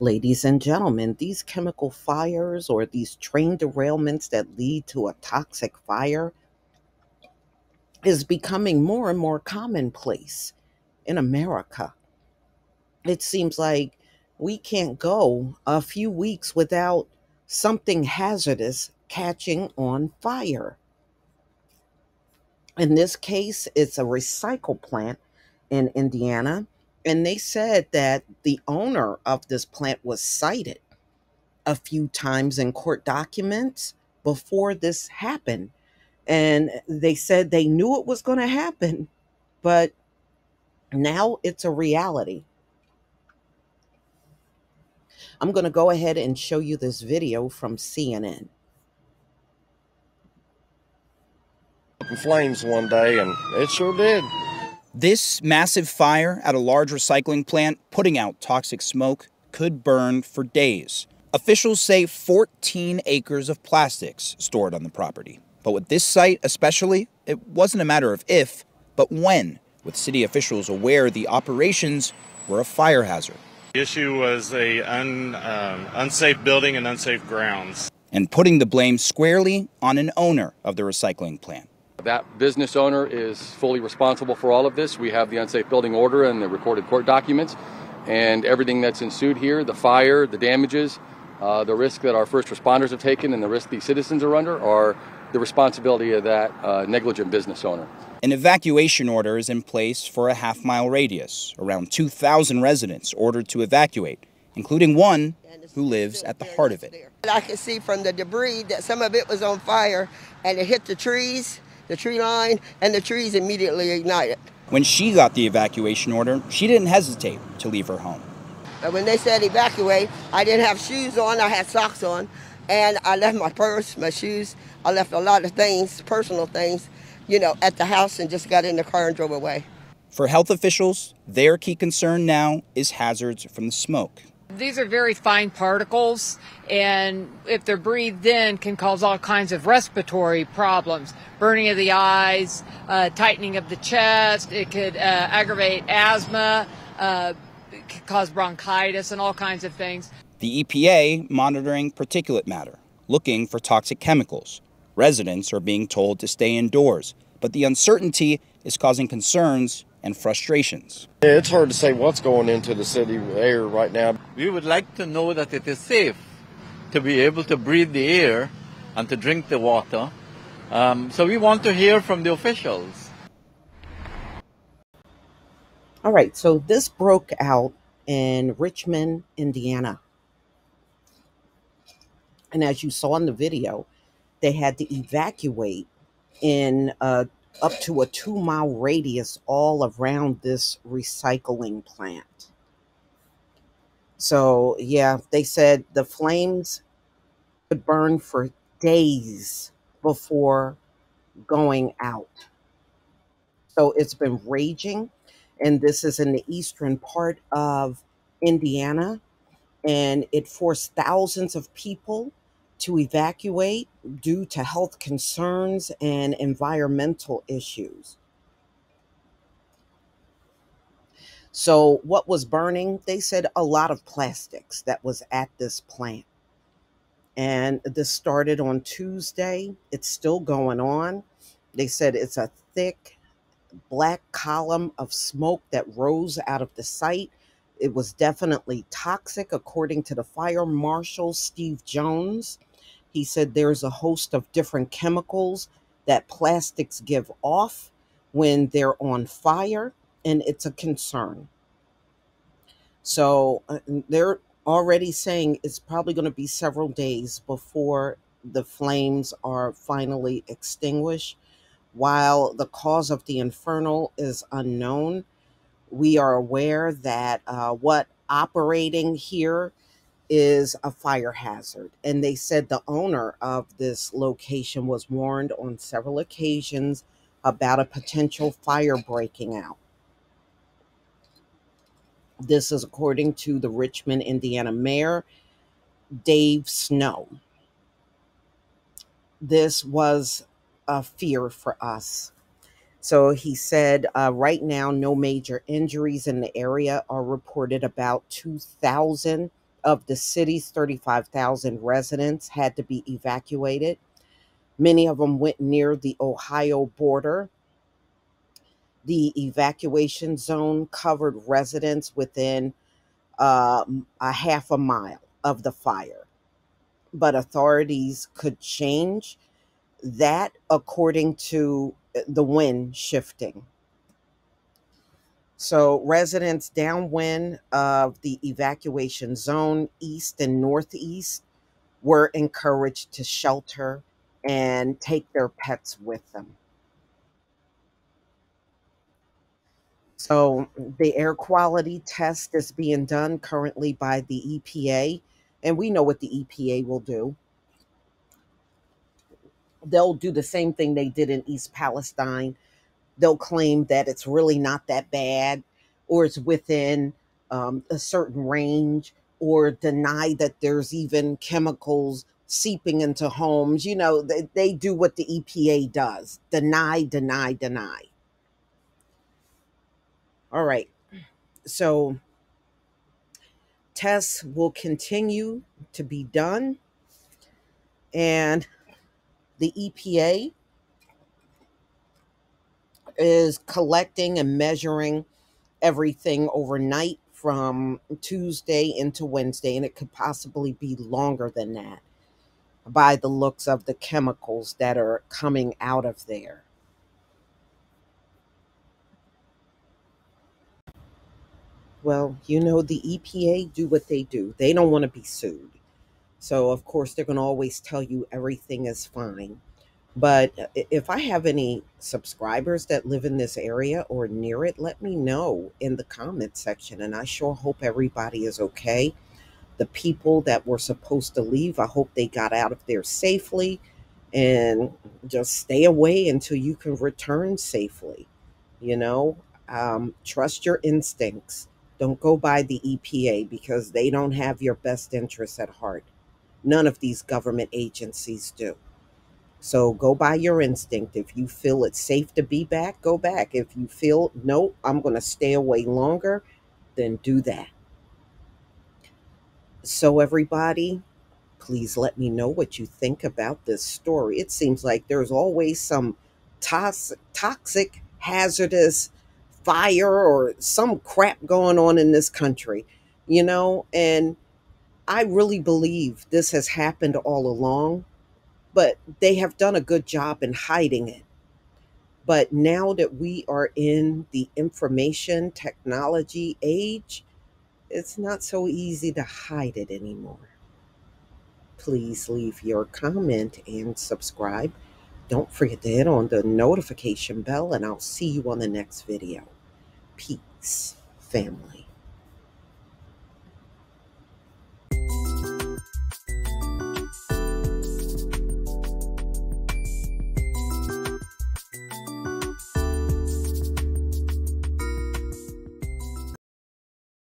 Ladies and gentlemen, these chemical fires or these train derailments that lead to a toxic fire is becoming more and more commonplace in America. It seems like we can't go a few weeks without something hazardous catching on fire. In this case, it's a recycle plant in Indiana, and they said that the owner of this plant was cited a few times in court documents before this happened. And they said they knew it was going to happen, but now it's a reality. I'm going to go ahead and show you this video from CNN. In flames one day, and it sure did. This massive fire at a large recycling plant putting out toxic smoke could burn for days. Officials say 14 acres of plastics stored on the property. But with this site especially, it wasn't a matter of if, but when, with city officials aware the operations were a fire hazard. The issue was a unsafe building and unsafe grounds. And putting the blame squarely on an owner of the recycling plant. That business owner is fully responsible for all of this. We have the unsafe building order and the recorded court documents, and everything that's ensued here, the fire, the damages, the risk that our first responders have taken and the risk these citizens are under are the responsibility of that negligent business owner. An evacuation order is in place for a half-mile radius. Around 2,000 residents ordered to evacuate, including one who lives at the heart of it. I can see from the debris that some of it was on fire, and it hit the trees, the tree line, and the trees immediately ignited. When she got the evacuation order, she didn't hesitate to leave her home. And when they said evacuate, I didn't have shoes on, I had socks on, and I left my purse, my shoes, I left a lot of things, personal things, at the house, and just got in the car and drove away. For health officials, their key concern now is hazards from the smoke. These are very fine particles, and if they're breathed in, can cause all kinds of respiratory problems. Burning of the eyes, tightening of the chest. It could aggravate asthma, it could cause bronchitis and all kinds of things. The EPA monitoring particulate matter, looking for toxic chemicals. Residents are being told to stay indoors, but the uncertainty is causing concerns and frustrations. Yeah, it's hard to say what's going into the city air right now. We would like to know that it is safe to be able to breathe the air and to drink the water. So we want to hear from the officials. All right, so this broke out in Richmond, Indiana. And as you saw in the video, they had to evacuate in up to a 2-mile radius all around this recycling plant. So, yeah, they said the flames could burn for days before going out. So it's been raging, and this is in the eastern part of Indiana, and it forced thousands of people to evacuate due to health concerns and environmental issues. So what was burning? They said a lot of plastics that was at this plant. And this started on Tuesday. It's still going on. They said it's a thick black column of smoke that rose out of the site. It was definitely toxic, according to the fire marshal, Steve Jones. He said there's a host of different chemicals that plastics give off when they're on fire, and it's a concern. So they're already saying it's probably going to be several days before the flames are finally extinguished. While the cause of the Inferno is unknown, we are aware that what operating here is a fire hazard. And they said the owner of this location was warned on several occasions about a potential fire breaking out. This is according to the Richmond, Indiana mayor, Dave Snow. This was a fear for us. So he said, right now, no major injuries in the area are reported. About 2,000 of the city's 35,000 residents had to be evacuated. Many of them went near the Ohio border. The evacuation zone covered residents within a half a mile of the fire, but authorities could change that according to the wind shifting. So, residents downwind of the evacuation zone, east and northeast, were encouraged to shelter and take their pets with them. So, the air quality test is being done currently by the EPA, and we know what the EPA will do. They'll do the same thing they did in East Palestine. They'll claim that it's really not that bad, or it's within a certain range, or deny that there's even chemicals seeping into homes. You know, they do what the EPA does: deny, deny, deny. All right. So tests will continue to be done, and the EPA is collecting and measuring everything overnight from Tuesday into Wednesday, and it could possibly be longer than that by the looks of the chemicals that are coming out of there. Well, you know, the EPA do what they do. They don't want to be sued. So, of course, they're going to always tell you everything is fine. But if I have any subscribers that live in this area or near it, let me know in the comment section. And I sure hope everybody is okay. The people that were supposed to leave, I hope they got out of there safely, and just stay away until you can return safely. You know, trust your instincts. Don't go by the EPA because they don't have your best interests at heart. None of these government agencies do. So go by your instinct. If you feel it's safe to be back, go back. If you feel, no, I'm going to stay away longer, then do that. So, everybody, please let me know what you think about this story. It seems like there's always some toxic, hazardous fire or some crap going on in this country, you know, and I really believe this has happened all along, but they have done a good job in hiding it. But now that we are in the information technology age, it's not so easy to hide it anymore. Please leave your comment and subscribe. Don't forget to hit on the notification bell, and I'll see you on the next video. Peace, family.